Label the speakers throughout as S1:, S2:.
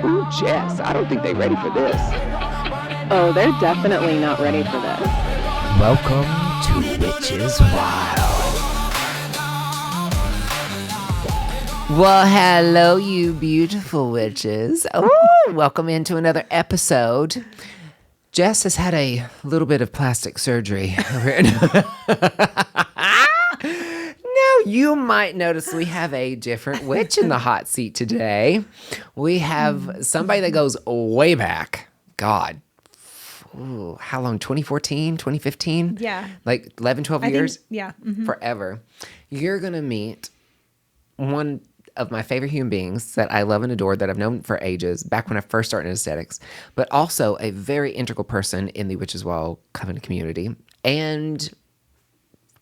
S1: ooh, Jess, I don't think they're ready for this.
S2: Oh, they're definitely not ready for this.
S1: Welcome to Witches Wild. Well, hello, you beautiful witches. Oh, welcome into another episode. Jess has had a little bit of plastic surgery. Now, you might notice we have a different witch in the hot seat today. We have somebody that goes way back. God. Ooh, how long? 2014, 2015?
S3: Yeah.
S1: Like 11, 12 years?
S3: Yeah.
S1: Forever. You're going to meet one of my favorite human beings that I love and adore, that I've known for ages, back when I first started in aesthetics, but also a very integral person in the Witches Wild coven community, and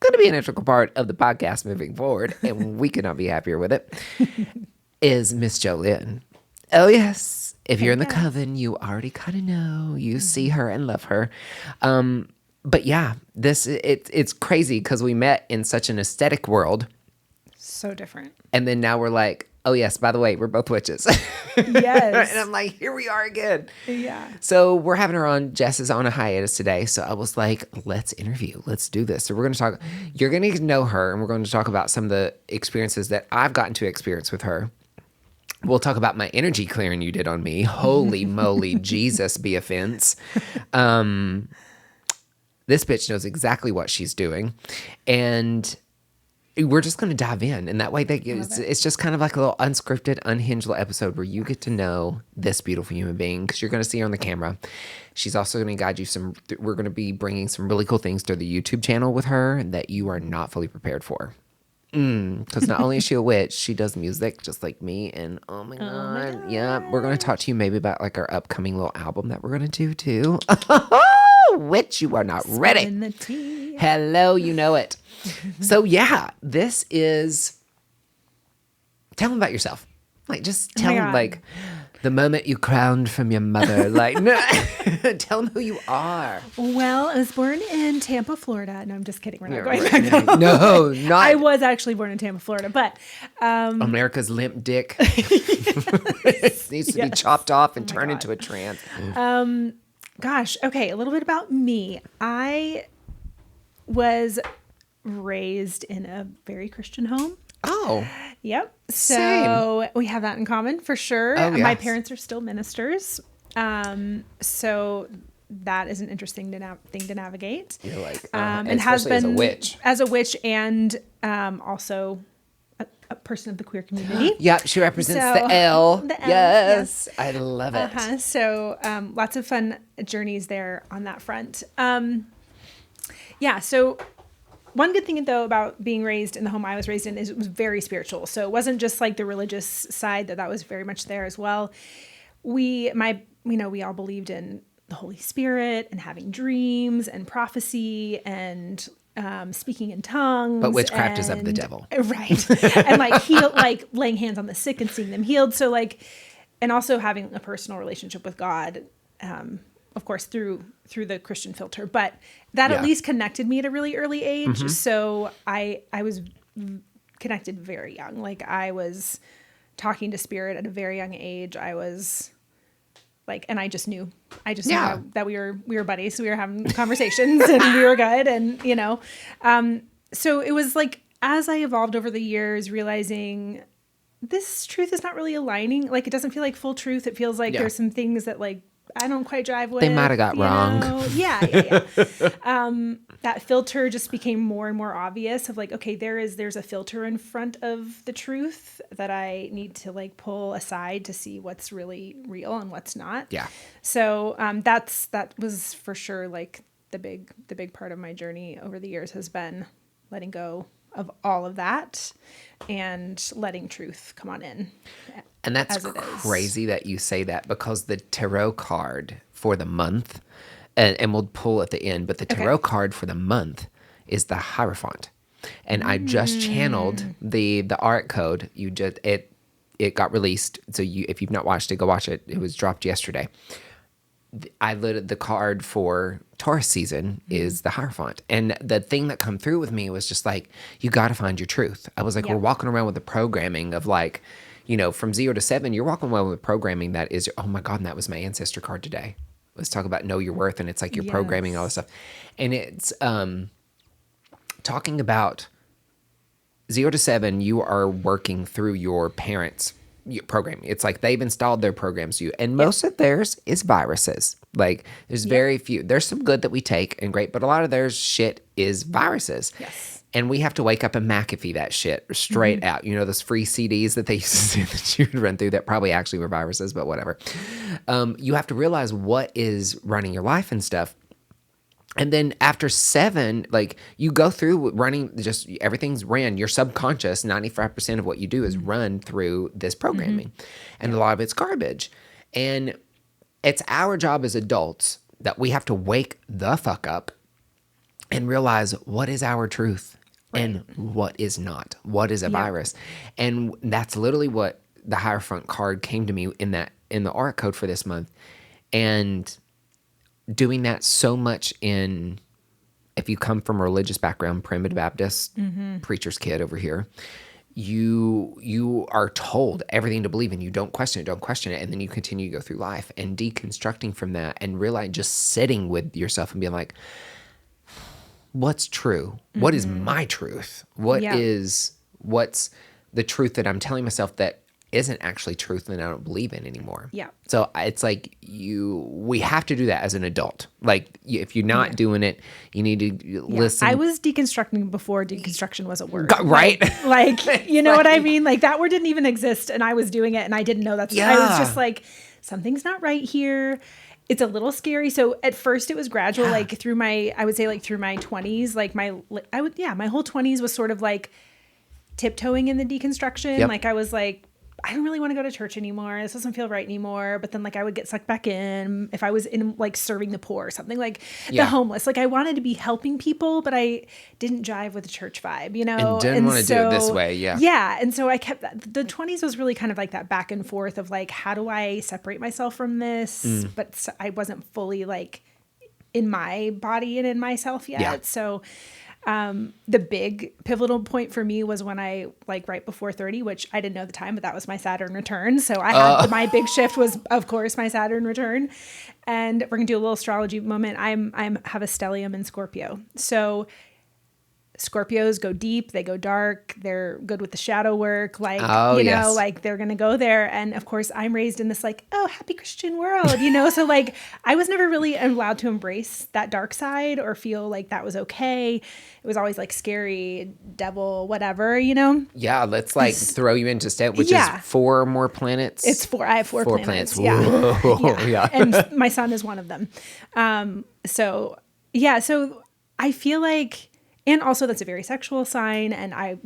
S1: going to be an integral part of the podcast moving forward, and we could not be happier with it, is Miss Jo-Lynn. Oh, yes. If you're in the coven, you already kind of know. You see her and love her. But yeah, it's crazy because we met in such an aesthetic world.
S3: So different.
S1: And then now we're like, oh, yes, by the way, we're both witches.
S3: Yes.
S1: And I'm like, here we are again.
S3: Yeah.
S1: So we're having her on. Jess is on a hiatus today. So I was like, let's interview. Let's do this. So we're going to talk. You're going to get to know her, and we're going to talk about some of the experiences that I've gotten to experience with her. We'll talk about my energy clearing you did on me. Holy moly, Jesus be offense. This bitch knows exactly what she's doing. And we're just going to dive in. And that way it's just kind of like a little unscripted, unhinged little episode where you get to know this beautiful human being, because you're going to see her on the camera. She's also going to guide you we're going to be bringing some really cool things to the YouTube channel with her that you are not fully prepared for. Because not only is she a witch, she does music just like me. And oh my God. Yeah, we're going to talk to you maybe about like our upcoming little album that we're going to do too. Witch, you are not ready.
S3: In the tea.
S1: Hello, you know it. So yeah, this is, tell them about yourself. Like, just tell them like the moment you crowned from your mother. Like, no, tell them who you are.
S3: Well, I was born in Tampa, Florida. No, I'm just kidding. We're not going back.
S1: No, not.
S3: I was actually born in Tampa, Florida, but
S1: America's limp dick. Needs to be chopped off and turned into a trance.
S3: Gosh, okay, a little bit about me. I was raised in a very Christian home.
S1: Oh.
S3: Yep. So we have that in common for sure.
S1: Oh, yes.
S3: My parents are still ministers. So that is an interesting thing to navigate.
S1: You're like,
S3: and has been
S1: as
S3: a witch and also a person of the queer community.
S1: Yep, she represents the L.
S3: The L,
S1: yes, I love it.
S3: So lots of fun journeys there on that front. So one good thing though about being raised in the home I was raised in is it was very spiritual. So it wasn't just like the religious side that was very much there as well. We all believed in the Holy Spirit and having dreams and prophecy and speaking in tongues.
S1: But witchcraft is of the devil.
S3: Right. And like laying hands on the sick and seeing them healed. So and also having a personal relationship with God, of course, through the Christian filter, but that at least connected me at a really early age. Mm-hmm. So I was connected very young. Like, I was talking to spirit at a very young age. I was like, and I just knew that we were buddies. So we were having conversations and we were good. And, so it was like, as I evolved over the years, realizing this truth is not really aligning. Like, it doesn't feel like full truth. It feels like there's some things that like, I don't quite jive with.
S1: They might have got wrong.
S3: Yeah. That filter just became more and more obvious of like, okay, there's a filter in front of the truth that I need to like pull aside to see what's really real and what's not.
S1: Yeah.
S3: So that was for sure like the big part of my journey over the years has been letting go of all of that and letting truth come on in.
S1: And that's crazy that you say that, because the tarot card for the month, and we'll pull at the end, but the tarot card for the month is the Hierophant. And I just channeled the Auric code. It got released. So if you've not watched it, go watch it. It was dropped yesterday. I lit the card for Taurus season is the Hierophant. And the thing that come through with me was just like, you got to find your truth. I was like, we're walking around with the programming of like, from 0 to 7, you're walking away with programming that is, oh my God, and that was my ancestor card today. Let's talk about know your worth. And it's like you're programming all this stuff. And it's talking about 0 to 7, you are working through your parents' programming. It's like they've installed their programs to you. And most of theirs is viruses. Like there's very few. There's some good that we take and great, but a lot of their shit is viruses.
S3: Yes.
S1: And we have to wake up and McAfee that shit straight out. Those free CDs that they used to say that you would run through that probably actually were viruses, but whatever. You have to realize what is running your life and stuff. And then after 7, like you go through running, just everything's ran. Your subconscious, 95% of what you do is run through this programming. And a lot of it's garbage. And it's our job as adults that we have to wake the fuck up and realize what is our truth and what is not. What is a virus? And that's literally what the Hierophant card came to me in the Auric code for this month. And doing that so much if you come from a religious background, primitive Baptist, preacher's kid over here, you are told everything to believe and you don't question it. And then you continue to go through life and deconstructing from that and realize just sitting with yourself and being like, what's true? What is my truth? What's the truth that I'm telling myself that isn't actually truth and I don't believe in anymore?
S3: Yeah.
S1: So it's like we have to do that as an adult. Like if you're not doing it, you need to listen.
S3: I was deconstructing before deconstruction was a word.
S1: Right?
S3: Like you know what I mean? Like that word didn't even exist and I was doing it and I didn't know that's I was just like, something's not right here. It's a little scary. So at first it was gradual, like through my 20s, like my whole 20s was sort of like tiptoeing in the deconstruction.
S1: Yep.
S3: Like I was like, I don't really want to go to church anymore. This doesn't feel right anymore. But then like I would get sucked back in if I was in like serving the poor or something, like the homeless. Like I wanted to be helping people, but I didn't jive with the church vibe,
S1: And didn't want to do it this way. Yeah.
S3: Yeah. And so I kept that. The 20s was really kind of like that back and forth of like, how do I separate myself from this? But I wasn't fully like in my body and in myself yet. Yeah. So the big pivotal point for me was when I like right before 30, which I didn't know at the time, but that was my Saturn return. So I had my big shift was of course my Saturn return, and we're gonna do a little astrology moment. I'm have a stellium in Scorpio. So Scorpios go deep, they go dark, they're good with the shadow work, like, like they're going to go there. And of course I'm raised in this like, oh, happy Christian world, so like I was never really allowed to embrace that dark side or feel like that was okay. It was always like scary, devil, whatever,
S1: Yeah, let's like throw you into state, which is 4 more planets.
S3: It's 4. I have 4 planets.
S1: Yeah. Whoa, yeah.
S3: And my son is one of them. So I feel like, and also that's a very sexual sign, and I,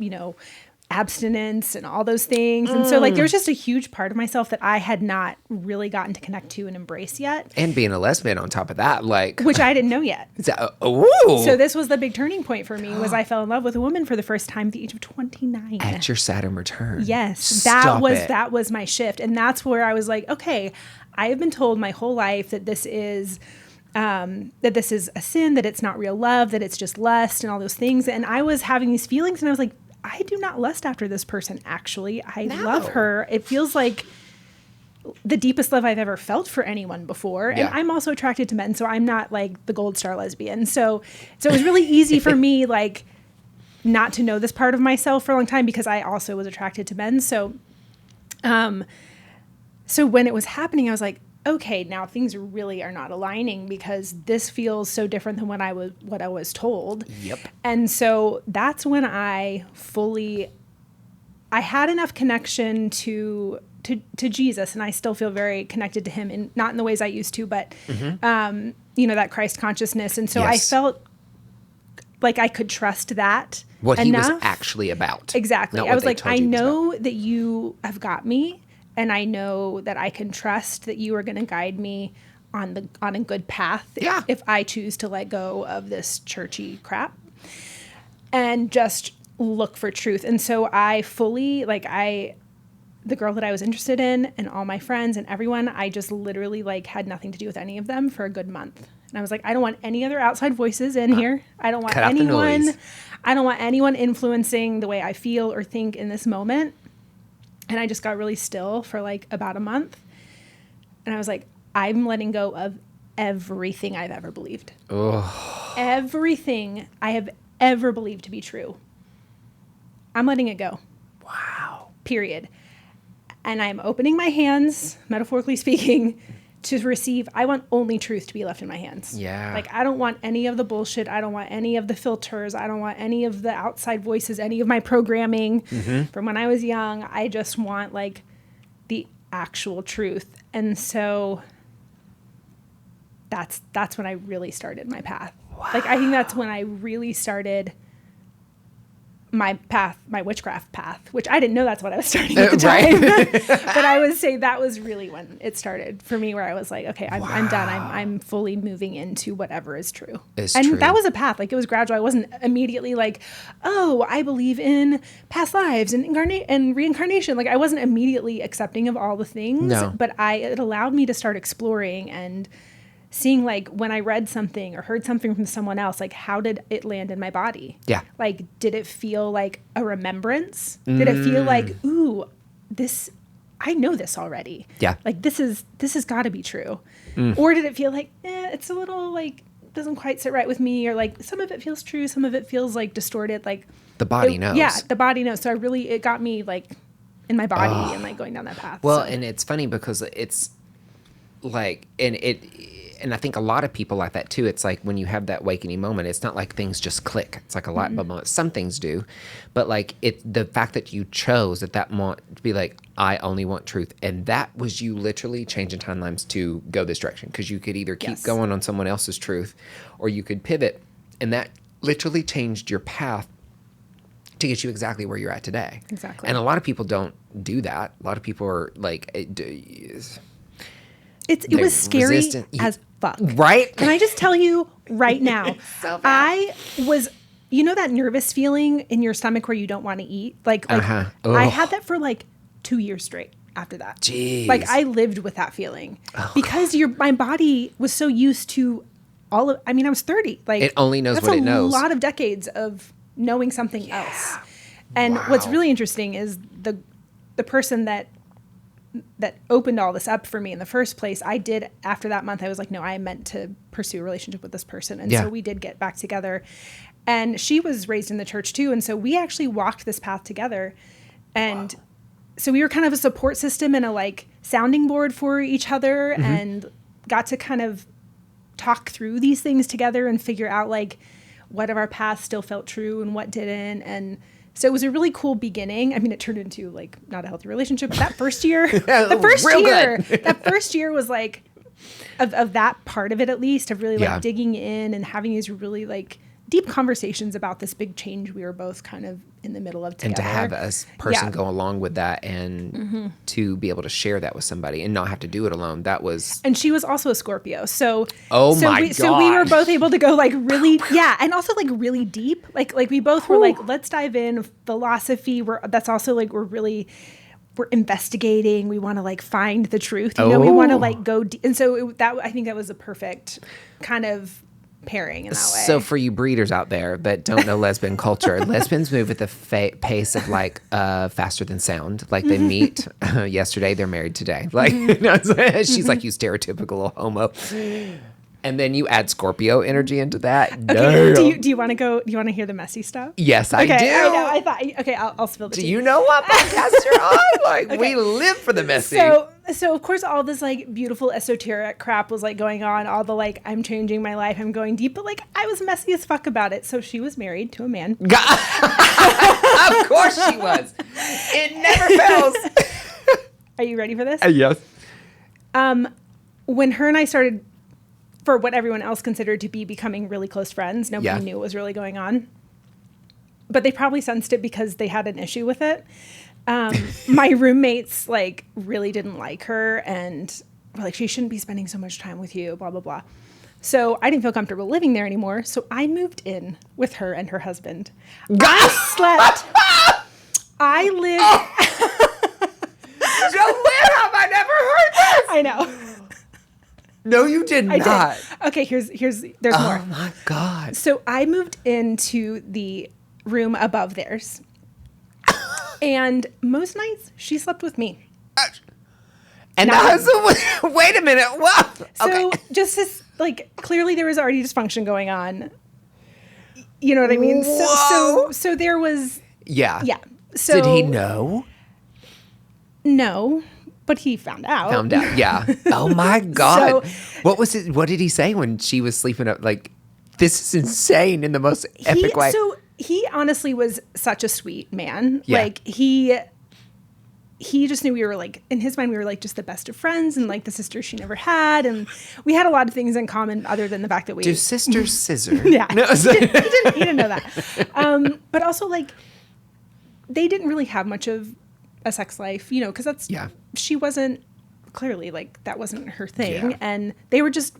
S3: abstinence and all those things. And so like there's just a huge part of myself that I had not really gotten to connect to and embrace yet.
S1: And being a lesbian on top of that, like,
S3: which I didn't know yet. So this was the big turning point for me, was I fell in love with a woman for the first time at the age of 29.
S1: At your Saturn return.
S3: Yes. That was my shift. And that's where I was like, okay, I have been told my whole life that this is a sin, that it's not real love, that it's just lust and all those things. And I was having these feelings and I was like, I do not lust after this person. Actually, I love her. It feels like the deepest love I've ever felt for anyone before. Yeah. And I'm also attracted to men. So I'm not like the gold star lesbian. So it was really easy for me, like, not to know this part of myself for a long time because I also was attracted to men. So when it was happening, I was like, okay, now things really are not aligning because this feels so different than what I was told.
S1: Yep.
S3: And so that's when I had enough connection to Jesus, and I still feel very connected to him, and not in the ways I used to, but that Christ consciousness. And so I felt like I could trust that.
S1: What
S3: enough.
S1: He was actually about.
S3: Exactly. I was like, I know that you have got me. And I know that I can trust that you are going to guide me on a good path if I choose to let go of this churchy crap and just look for truth. And so I fully, the girl that I was interested in and all my friends and everyone, I just literally had nothing to do with any of them for a good month. And I was like, I don't want any other outside voices in here. I don't want anyone influencing the way I feel or think in this moment. And I just got really still for like about a month. And I was like, I'm letting go of everything I've ever believed.
S1: Oh.
S3: Everything I have ever believed to be true. I'm letting it go.
S1: Wow.
S3: Period. And I'm opening my hands, metaphorically speaking, to receive. I want only truth to be left in my hands.
S1: Yeah.
S3: Like, I don't want any of the bullshit. I don't want any of the filters. I don't want any of the outside voices, any of my programming from when I was young. I just want like the actual truth. And so that's when I really started my path. Wow. Like, I think that's when I really started my path, my witchcraft path, which I didn't know that's what I was starting at the time. But I would say that was really when it started for me, where I was like, okay, I'm done. I'm fully moving into whatever is true. And that was a path. Like, it was gradual. I wasn't immediately like, oh, I believe in past lives and reincarnation. Like, I wasn't immediately accepting of all the things, but it allowed me to start exploring and seeing, like, when I read something or heard something from someone else, like, how did it land in my body? Yeah. Like, did it feel like a remembrance? Did it feel like, ooh, I know this already. Yeah. Like, this has got to be true. Or did it feel like, it's a little, like, doesn't quite sit right with me, or like some of it feels true, some of it feels like distorted. Like, the body knows. Yeah, the body knows. So it got me like in my body and like going down that path.
S1: Well, and it's funny because it's like, and I think a lot of people like that too. It's like when you have that awakening moment, it's not like things just click. It's like a light bulb moment. Some things do, but like the fact that you chose at that moment to be like, I only want truth. And that was you literally changing timelines to go this direction. Because you could either keep going on someone else's truth, or you could pivot. And that literally changed your path to get you exactly where you're at today. Exactly. And a lot of people don't do that. A lot of people are like, it
S3: was scary as fuck.
S1: Right?
S3: Can I just tell you right now,
S1: so
S3: I was, you know, that nervous feeling in your stomach where you don't want to eat? Like I had that for like 2 years straight after that.
S1: Jeez.
S3: Like, I lived with that feeling because my body was so used to I was 30. Like,
S1: it only knows what it knows.
S3: That's a lot of decades of knowing something else. And what's really interesting is the person that opened all this up for me in the first place, I did, after that month, I was like, no, I meant to pursue a relationship with this person. And so we did get back together. And she was raised in the church too. And so we actually walked this path together. And so we were kind of a support system and a like sounding board for each other, and got to kind of talk through these things together and figure out like what of our paths still felt true and what didn't. And so it was a really cool beginning. I mean, it turned into like not a healthy relationship, but that first year, that first year was like of that part of it, at least, of really like digging in and having these really like deep conversations about this big change we were both kind of in the middle of together.
S1: And to have a person go along with that and to be able to share that with somebody and not have to do it alone. That was...
S3: And she was also a Scorpio. So
S1: God.
S3: So we were both able to go like really, and also like really deep. Like we both were like, let's dive in. Philosophy, that's also like, we're investigating. We want to like find the truth. You know, we want to like go deep. And so I think that was a perfect kind of pairing in that way.
S1: So for you breeders out there that don't know lesbian culture, lesbians move at the pace of like faster than sound. Like they meet yesterday, they're married today. Like she's like, you stereotypical homo. And then you add Scorpio energy into that.
S3: Okay. Do you want to go? Do you want to hear the messy stuff?
S1: Yes, I do.
S3: I know. I thought. Okay, I'll spill the tea.
S1: Do you know what podcast you're on? Like, we live for the messy.
S3: So of course, all this like beautiful esoteric crap was like going on. All the like, I'm changing my life, I'm going deep, but like I was messy as fuck about it. So she was married to a man.
S1: Of course she was. It never fails.
S3: Are you ready for this?
S1: Yes.
S3: When her and I started, for what everyone else considered to be becoming really close friends, nobody knew what was really going on. But they probably sensed it because they had an issue with it. My roommates like really didn't like her and were like, she shouldn't be spending so much time with you, blah, blah, blah. So I didn't feel comfortable living there anymore. So I moved in with her and her husband. I lived.
S1: Jo-Lynn, have I never heard this?
S3: I know.
S1: No, you did not.
S3: I did. Okay, there's more.
S1: Oh my God.
S3: So I moved into the room above theirs. And most nights she slept with me.
S1: And the husband, wait a minute. Whoa.
S3: So
S1: Okay.
S3: just as like clearly there was already dysfunction going on. You know what I mean? So there was.
S1: Yeah.
S3: Yeah. So
S1: did he know?
S3: No, but he found out.
S1: Found out. Yeah. Oh my God.
S3: So-
S1: What was it? What did he say when she was sleeping up? Like, this is insane in the most epic way.
S3: So he honestly was such a sweet man.
S1: Yeah.
S3: Like he just knew we were like, in his mind, we were like just the best of friends and like the sister she never had. And we had a lot of things in common other than the fact that we.
S1: Do sisters scissor?
S3: Yeah.
S1: No,
S3: he didn't know that. But also like, they didn't really have much of a sex life, you know, because that's, she wasn't clearly like, that wasn't her thing.
S1: Yeah.
S3: And they were just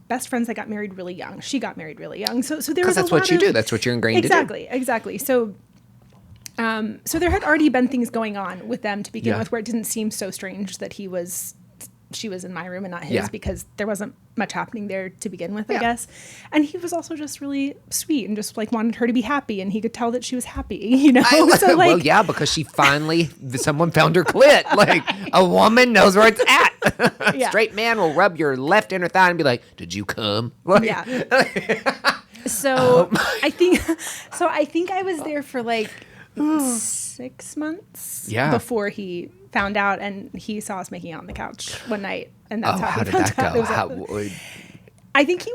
S3: best friends that got married really young. She got married really young. So there was
S1: that's what you do. That's what you're ingrained to do.
S3: Exactly. So there had already been things going on with them to begin with where it didn't seem so strange that she was in my room and not his because there wasn't much happening there to begin with, I guess. And he was also just really sweet and just like wanted her to be happy and he could tell that she was happy, you know? So like,
S1: well, yeah, because she finally, someone found her clit. Like, a woman knows where it's at.
S3: Yeah.
S1: Straight man will rub your left inner thigh and be like, did you come? Like,
S3: yeah. So I think I was there for like 6 months before he found out, and he saw us making out on the couch one night, and that's how
S1: did
S3: he
S1: that
S3: found
S1: go?
S3: out. I think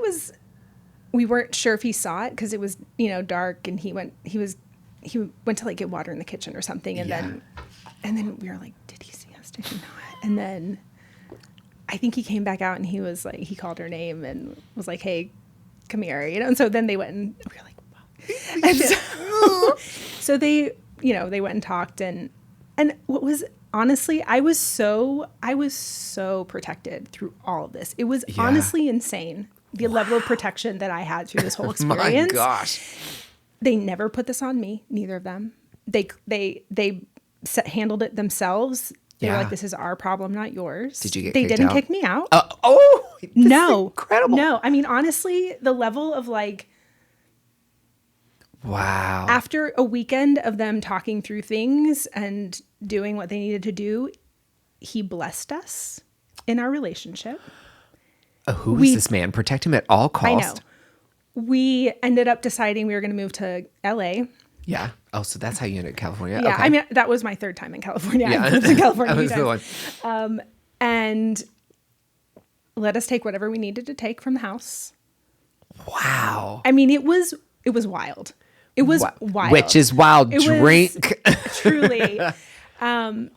S3: we weren't sure if he saw it because it was, you know, dark, and he went to like get water in the kitchen or something, and then we were like, did he see us? Did he not? And then I think he came back out and he was like, he called her name and was like, hey, come here, you know. And so then they went and we were like, wow. And so they, you know, they went and talked, and what was honestly, I was so protected through all of this. It was honestly insane, the level of protection that I had through this whole experience.
S1: My gosh.
S3: They never put this on me, neither of them. They handled it themselves. They were like, this is our problem, not yours.
S1: Did you get
S3: They
S1: kicked
S3: didn't
S1: out?
S3: kick me out.
S1: No. Incredible.
S3: No. I mean, honestly, the level of like,
S1: wow.
S3: after a weekend of them talking through things and doing what they needed to do, he blessed us in our relationship.
S1: Who is this man? Protect him at all costs.
S3: I know. We ended up deciding we were going to move to LA.
S1: Yeah. Oh, so that's how you ended up in California.
S3: Yeah.
S1: Okay.
S3: I mean, that was my third time in California.
S1: Yeah.
S3: I moved to California.
S1: That was the one.
S3: And let us take whatever we needed to take from the house.
S1: Wow.
S3: I mean, it was wild. It was wild.
S1: Which is wild.
S3: It
S1: Drink.
S3: was truly. And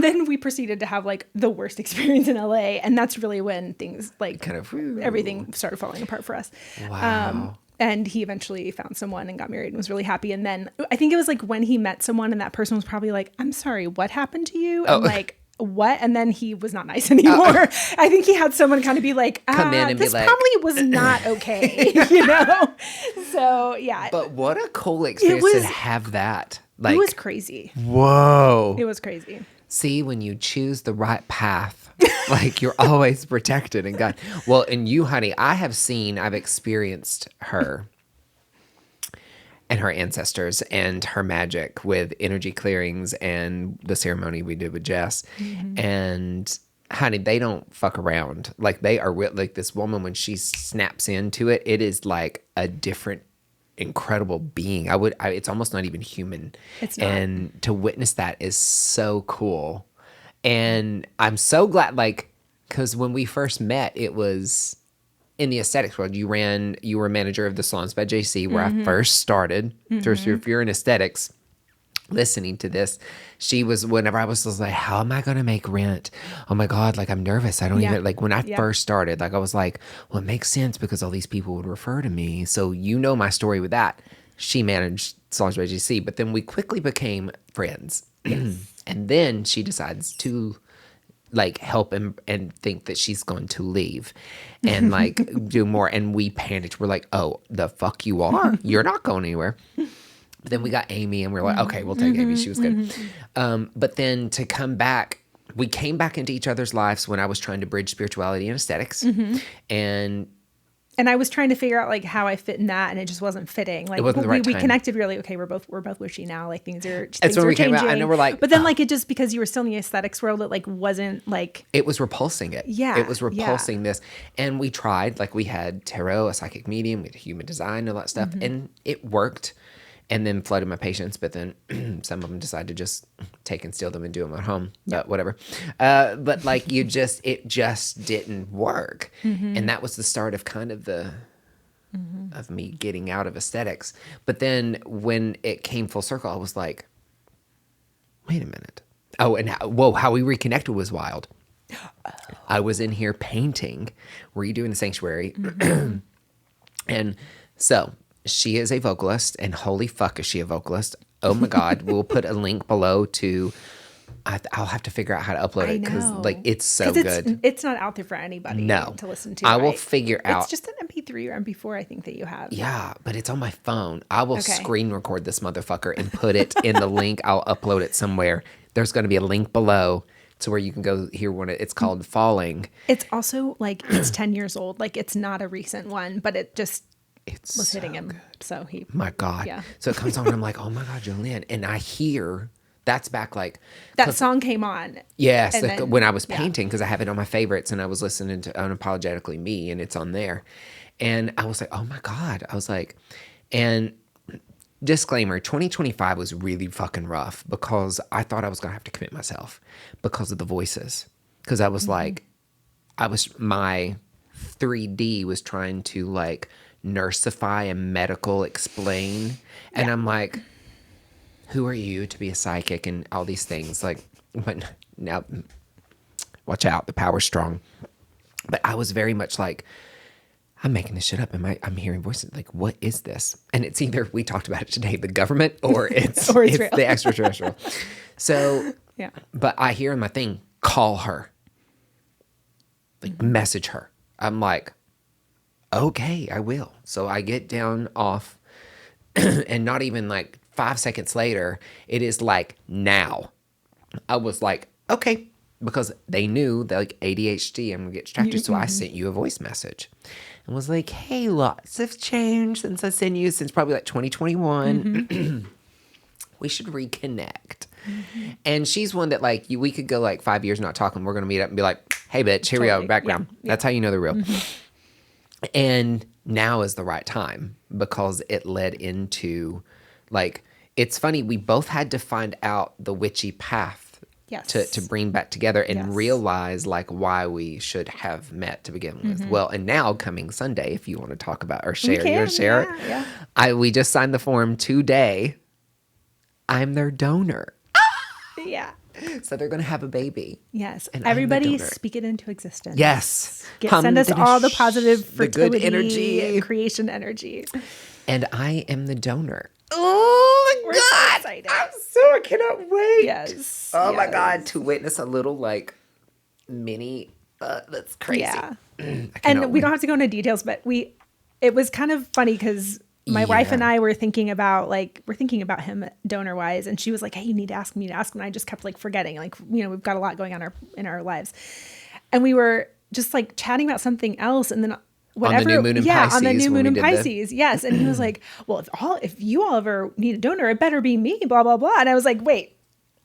S3: then we proceeded to have like the worst experience in LA. And that's really when things like
S1: kind of
S3: everything started falling apart for us.
S1: Wow.
S3: And he eventually found someone and got married and was really happy. And then I think it was like when he met someone and that person was probably like, I'm sorry, what happened to you? And like, what? And then he was not nice anymore. I think he had someone kind of be like,
S1: come in and
S3: this
S1: be like,
S3: probably was not okay, you know? So yeah.
S1: But what a cool experience to have that. Like,
S3: it was crazy.
S1: Whoa.
S3: It was crazy.
S1: See, when you choose the right path, like you're always protected and God. Well, and you, honey, I've experienced her and her ancestors and her magic with energy clearings and the ceremony we did with Jess. Mm-hmm. And honey, they don't fuck around. Like they are like this woman, when she snaps into it, it is like a different, incredible being. It's almost not even human.
S3: It's not.
S1: And to witness that is so cool. And I'm so glad, like, because when we first met, it was in the aesthetics world. You were manager of the Salons by JC, where I first started. So if you're in aesthetics, listening to this, she was, whenever I was like, how am I going to make rent? Oh my God, like I'm nervous. I don't even, like when I first started, like I was like, well, it makes sense because all these people would refer to me. So you know my story with that. She managed Salons by JC, but then we quickly became friends. And then she decides to like help and think that she's going to leave and like do more. And we panicked. We're like, oh, the fuck you are? You're not going anywhere. But then we got Amy and we're like, okay, we'll take Amy. She was good. But then to come back, we came back into each other's lives when I was trying to bridge spirituality and aesthetics. And
S3: and I was trying to figure out like how I fit in that, and it just wasn't fitting. Like
S1: wasn't the right
S3: we
S1: time.
S3: connected really. Okay, we're both wishy now. Like things are
S1: when we
S3: changing.
S1: came out, and we're like,
S3: but then like it just because you were still in the aesthetics world, it like wasn't like
S1: it was repulsing it.
S3: Yeah,
S1: It was repulsing this. And we tried, like we had tarot, a psychic medium, we had human design, all that stuff. And it worked. And then flooded my patients. But then some of them decided to just take and steal them and do them at home. But whatever. But like it just didn't work. And that was the start of kind of of me getting out of aesthetics. But then when it came full circle, I was like, wait a minute. Oh, and how we reconnected was wild. I was in here painting, redoing the sanctuary. And so she is a vocalist, and holy fuck is she a vocalist. Oh my God. We'll put a link below to, I'll have to figure out how to upload it because like it's so good.
S3: It's not out there for anybody to listen to.
S1: I will figure out.
S3: It's just an MP3 or MP4, I think, that you have.
S1: Yeah, but it's on my phone. I will screen record this motherfucker and put it in the link. I'll upload it somewhere. There's going to be a link below to where you can go hear when it's called Falling.
S3: It's also like it's 10 years old. Like it's not a recent one, but it just was hitting him.
S1: Good.
S3: So he,
S1: my God.
S3: Yeah.
S1: So it comes on and I'm like, oh my God, Jo-Lynn. And I hear that's back like
S3: that song came on.
S1: Yes.
S3: Then,
S1: when I was painting, because I have it on my favorites and I was listening to Unapologetically Me and it's on there. And I was like, oh my God. I was like, and disclaimer, 2025 was really fucking rough because I thought I was going to have to commit myself because of the voices. Because I was like, my 3D was trying to like nursify and medical explain. And I'm like, who are you to be a psychic and all these things? Like, but now, watch out, the power's strong. But I was very much like, I'm making this shit up. I'm hearing voices. Like, what is this? And it's either, we talked about it today, the government, or it's the extraterrestrial. So,
S3: yeah.
S1: But I hear in my thing, call her. Like, message her. I'm like, okay, I will. So I get down off, and not even like 5 seconds later, it is like now. I was like, okay, because they knew that like ADHD, I'm gonna get distracted. So I sent you a voice message and was like, hey, lots have changed since I sent you, since probably like 2021. We should reconnect. And she's one that like we could go like 5 years not talking. We're gonna meet up and be like, hey, bitch, here we go, background. Yeah. That's how you know they're real. And now is the right time because it led into like, it's funny, we both had to find out the witchy path to bring back together and realize like why we should have met to begin with. Well, and now coming Sunday, if you want to talk about or share, we just signed the form today. I'm their donor.
S3: Yeah.
S1: So they're going to have a baby.
S3: Yes. And everybody speak it into existence.
S1: Yes.
S3: Send us all the positive fertility,
S1: good energy,
S3: creation energy.
S1: And I am the donor. Oh my God.
S3: So excited.
S1: I cannot wait.
S3: Yes.
S1: Oh my God. To witness a little like mini, that's crazy.
S3: Yeah. And we don't have to go into details, but it was kind of funny because my wife and I were thinking about him donor wise, and she was like, hey, you need to ask me to ask him. And I just kept like forgetting, like, we've got a lot going on in our lives. And we were just like chatting about something else. And then whatever,
S1: on the new moon in Pisces.
S3: On the new moon in Pisces. Yes. And he was like, well, if you all ever need a donor, it better be me, blah, blah, blah. And I was like, wait,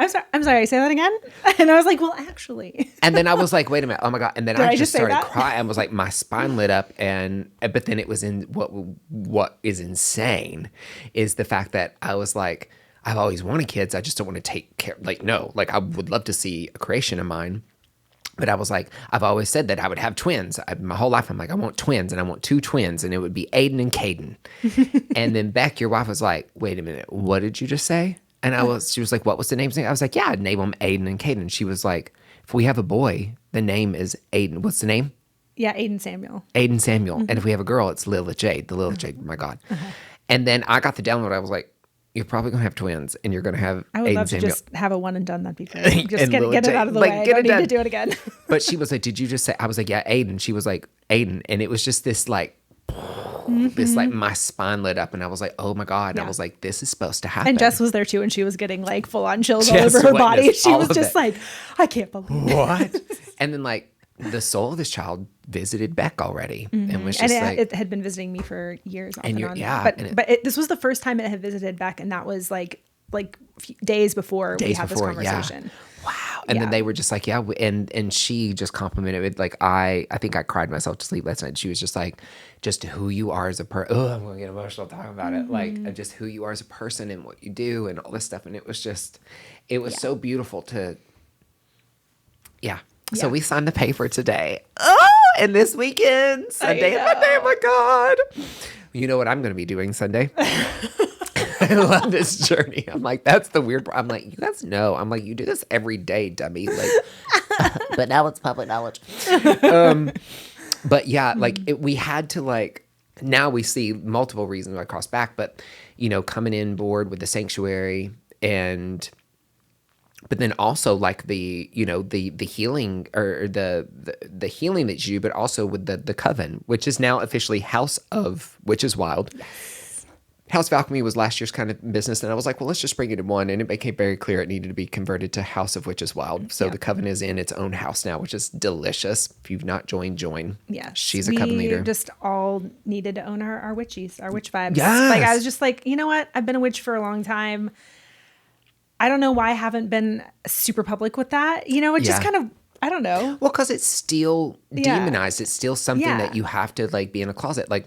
S3: I'm sorry, say that again? And I was like, well, actually.
S1: And then I was like, wait a minute. Oh my God. And then I just started crying. I was like, my spine lit up. But then it was in what is insane is the fact that I was like, I've always wanted kids. I just don't want to take care. Like, no, like I would love to see a creation of mine. But I was like, I've always said that I would have twins. My whole life, I'm like, I want twins, and I want 2 twins, and it would be Aiden and Caden. And then Beck, your wife, was like, wait a minute, what did you just say? And she was like, what was the name? I was like, yeah, I'd name them Aiden and Caden. She was like, if we have a boy, the name is Aiden. What's the name?
S3: Yeah, Aiden Samuel.
S1: Aiden Samuel. And if we have a girl, it's Lilith Jade. The Lilith Jade, my God. And then I got the download. I was like, you're probably going to have twins, and you're going to have
S3: I would
S1: Aiden
S3: love
S1: Samuel.
S3: to just have a one and done. That'd be great. Just get it out of the
S1: like,
S3: way. I don't need to do it again.
S1: But she was like, did you just say? I was like, yeah, Aiden. She was like, Aiden. And it was just this like, this like my spine lit up, and I was like, oh my God. Yeah. I was like, this is supposed to happen.
S3: And Jess was there too, and she was getting like full on chills all over her body. She was just like, I can't believe
S1: what? And then like the soul of this child visited Beck already, and was just
S3: And it had been visiting me for years off and on.
S1: yeah,
S3: But this was the first time it had visited Beck, and that was like days before we had this conversation.
S1: Yeah. Wow. And then they were just like, yeah. And she just complimented it. Like, I think I cried myself to sleep last night. She was just like, just who you are as a person. Oh, I'm going to get emotional talking about it. Like, just who you are as a person and what you do and all this stuff. And it was so beautiful to, So we signed the paper today. Oh, and this weekend, Sunday and Monday. Oh my God. You know what I'm going to be doing Sunday? I love this journey. I'm like, that's the weird part. I'm like, you guys know. I'm like, you do this every day, dummy. Like, but now it's public knowledge. But yeah, like we had to like, now we see multiple reasons why I crossed back, but coming in board with the sanctuary but then also like the healing or the healing that you do, but also with the coven, which is now officially House of Witches Wild. Yes. House of Alchemy was last year's kind of business, and I was like, well, let's just bring it in one, and it became very clear it needed to be converted to House of Witches Wild. So the coven is in its own house now, which is delicious. If you've not joined, join.
S3: Yeah,
S1: she's a coven leader.
S3: We just all needed to own our witchies, our witch vibes.
S1: Yes.
S3: Like I was just like, you know what? I've been a witch for a long time. I don't know why I haven't been super public with that. It's just kind of, I don't know.
S1: Well, because it's still demonized. It's still something that you have to like be in a closet. Like,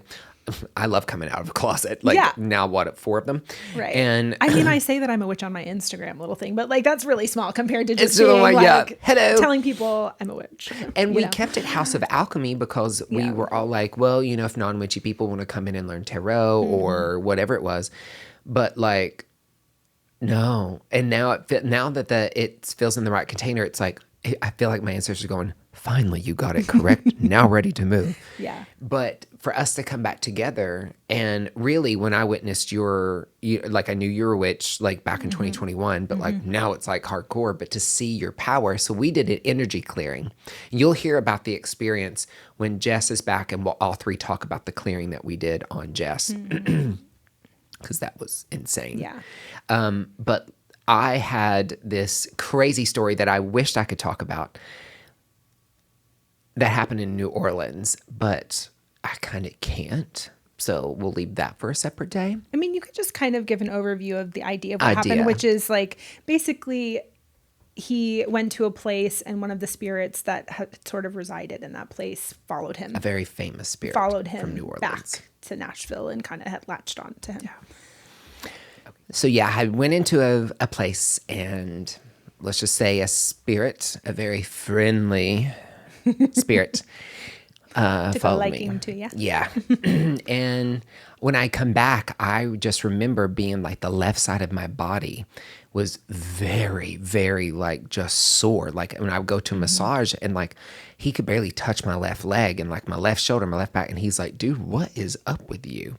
S1: I love coming out of a closet. Like now what, 4 of them?
S3: Right.
S1: And
S3: I mean, I say that I'm a witch on my Instagram little thing, but like that's really small compared to just
S1: hello,
S3: telling people I'm a witch.
S1: And we kept it House of Alchemy because we were all like, well, if non-witchy people want to come in and learn tarot or whatever it was. But like, no. And now that it feels in the right container, it's like, I feel like my ancestors are going, finally, you got it correct. Now ready to move.
S3: Yeah.
S1: But for us to come back together, and really when I witnessed like I knew you were a witch like back in 2021, but like now it's like hardcore, but to see your power. So we did an energy clearing. You'll hear about the experience when Jess is back, and we'll all 3 talk about the clearing that we did on Jess. Because that was insane.
S3: Yeah.
S1: But I had this crazy story that I wished I could talk about that happened in New Orleans, but I kind of can't. So we'll leave that for a separate day.
S3: I mean, you could just kind of give an overview of the idea of what happened, which is like basically he went to a place and one of the spirits that had sort of resided in that place followed him.
S1: A very famous spirit
S3: followed him
S1: from New Orleans
S3: back to Nashville and kind of had latched on to him. Yeah.
S1: So I went into a place, and let's just say a spirit, a very friendly spirit,
S3: took a
S1: followed
S3: liking
S1: me.
S3: to you.
S1: Yeah. And when I come back, I just remember being like the left side of my body was very, very like just sore. Like when I would go to a massage, and like he could barely touch my left leg and like my left shoulder, my left back. And he's like, dude, what is up with you?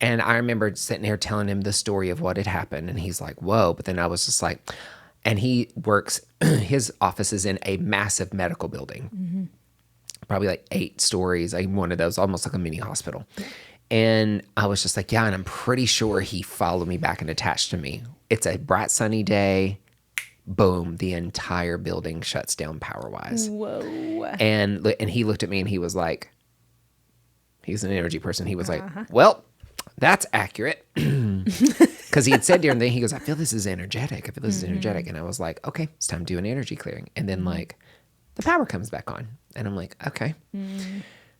S1: And I remember sitting there telling him the story of what had happened. And he's like, whoa. But then I was just like, and he works, his office is in a massive medical building, probably like 8 stories, like one of those, almost like a mini hospital. And I was just like, yeah, and I'm pretty sure he followed me back and attached to me. It's a bright, sunny day. Boom, the entire building shuts down power-wise.
S3: Whoa.
S1: And he looked at me and he was like, he's an energy person. He was like, well, that's accurate. Because he had said during the thing, he goes, I feel this is energetic. I feel this is energetic. And I was like, okay, it's time to do an energy clearing. And then like the power comes back on. And I'm like, okay.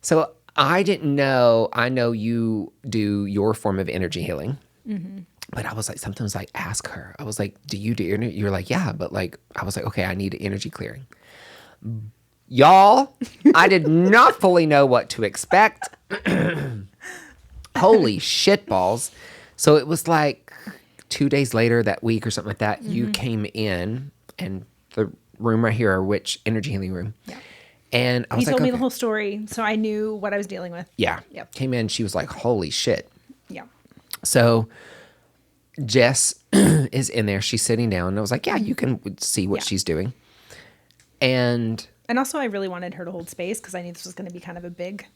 S1: So I didn't know. I know you do your form of energy healing. But I was like, sometimes like ask her. I was like, do you do energy? You're like, yeah. But like, I was like, okay, I need an energy clearing. Y'all, I did not fully know what to expect. Holy shit balls. So it was like 2 days later that week or something like that, you came in, and the room right here, our witch energy healing room. Yeah. And I was
S3: he
S1: like,
S3: told me the whole story, so I knew what I was dealing with.
S1: Yeah.
S3: Yep.
S1: Came in, she was like, holy shit.
S3: Yeah.
S1: So Jess is in there. She's sitting down. And I was like, yeah, you can see what she's doing. And
S3: also I really wanted her to hold space because I knew this was going to be kind of a big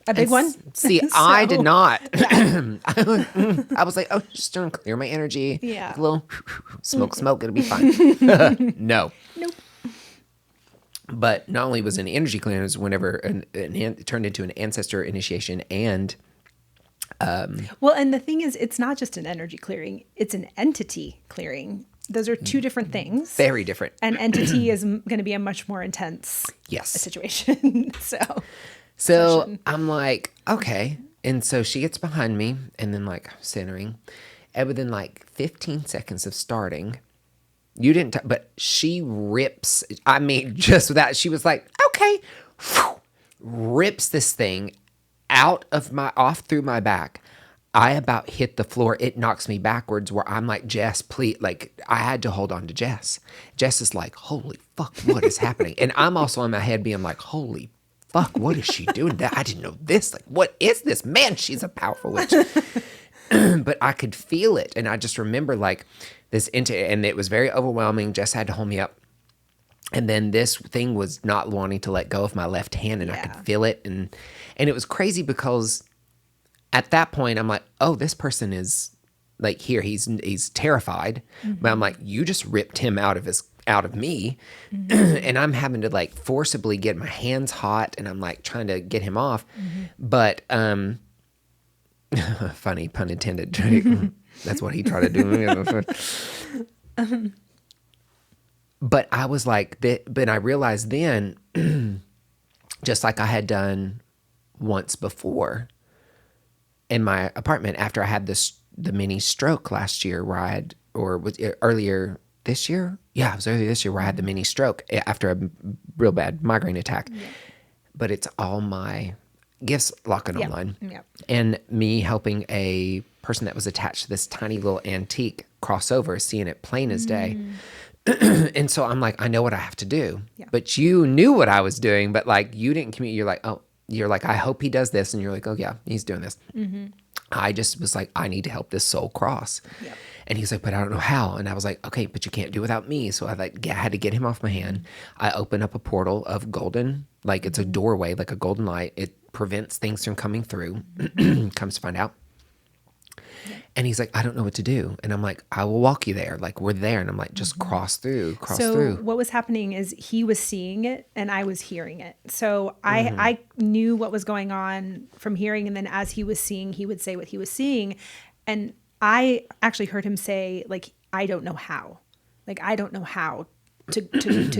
S3: one.
S1: See, so, I did not. I was like, oh, just doing clear my energy.
S3: Yeah.
S1: Like a little smoke, it'll be fine. No.
S3: Nope.
S1: But not only was it an energy clearing, it was whenever it turned into an ancestor initiation and
S3: Well, and the thing is, it's not just an energy clearing, it's an entity clearing. Those are two different things.
S1: very different.
S3: An entity is going to be a much more intense
S1: Yes.
S3: situation. So
S1: So I'm like, okay. And so she gets behind me and then like centering. And within like 15 seconds of starting, you didn't, but she rips, I mean, just without, she was like, okay, rips this thing off through my back. I about hit the floor. It knocks me backwards where I'm like, Jess, please. Like, I had to hold on to Jess. Jess is like, holy fuck, what is happening? And I'm also in my head being like, holy fuck, what is she doing? I didn't know this. Like, what is this? Man, she's a powerful witch. But I could feel it. And I just remember like and it was very overwhelming. Jess had to hold me up. And then this thing was not wanting to let go of my left hand, and I could feel it. And it was crazy because at that point, I'm like, oh, this person is like here. He's terrified, but I'm like, you just ripped him out of me, and I'm having to like forcibly get my hands hot, and I'm like trying to get him off. But funny pun intended. That's what he tried to do. But I was like, but I realized then, just like I had done once before in my apartment after I had the mini stroke last year was it earlier this year? Yeah, it was earlier this year where I had the mini stroke after a real bad migraine attack. Yeah. But it's all my gifts locking online. Yeah. And me helping a person that was attached to this tiny little antique crossover, seeing it plain as day. And so I'm like, I know what I have to do. Yeah. But you knew what I was doing, but like you didn't communicate. You're like, I hope he does this. And you're like, oh yeah, he's doing this. I just was like, I need to help this soul cross. Yep. And he's like, but I don't know how. And I was like, okay, but you can't do it without me. So I had to get him off my hand. I opened up a portal of golden, like it's a doorway, like a golden light. It prevents things from coming through. Comes to find out. And he's like, I don't know what to do. And I'm like, I will walk you there. Like, we're there. And I'm like, just cross through.
S3: So what was happening is he was seeing it and I was hearing it. So I knew what was going on from hearing. And then as he was seeing, he would say what he was seeing. And I actually heard him say, like, I don't know how. Like, I don't know how to